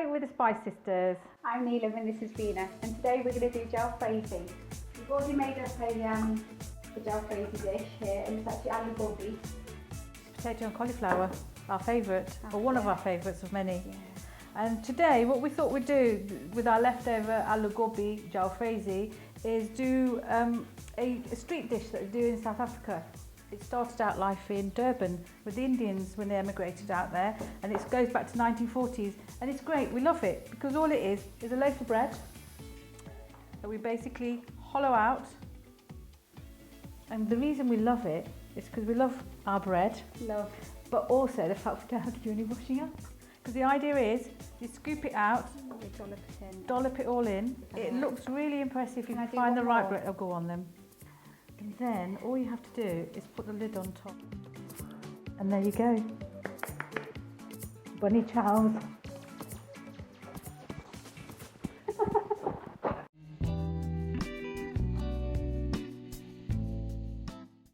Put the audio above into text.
Hi, we're the Spice Sisters. I'm Neelam and this is Veena, and today we're going to do Jalfrezi. We've already made up the Jalfrezi dish here, and it's actually aloo gobi. Potato and cauliflower, our favourite, or one of our favourites of many. Yeah. And today what we thought we'd do with our leftover aloo gobi Jalfrezi is do a street dish that they do in South Africa. It started out life in Durban with the Indians when they emigrated out there, and it goes back to 1940s, and it's great. We love it because all it is a loaf of bread that we basically hollow out, and the reason we love it is because we love our bread, but also the fact we don't have to do any washing up. Because the idea is you scoop it out, dollop it all in. It looks really impressive if you can find the right bread. Oh, go on then. And then all you have to do is put the lid on top. And there you go. Bunny chows.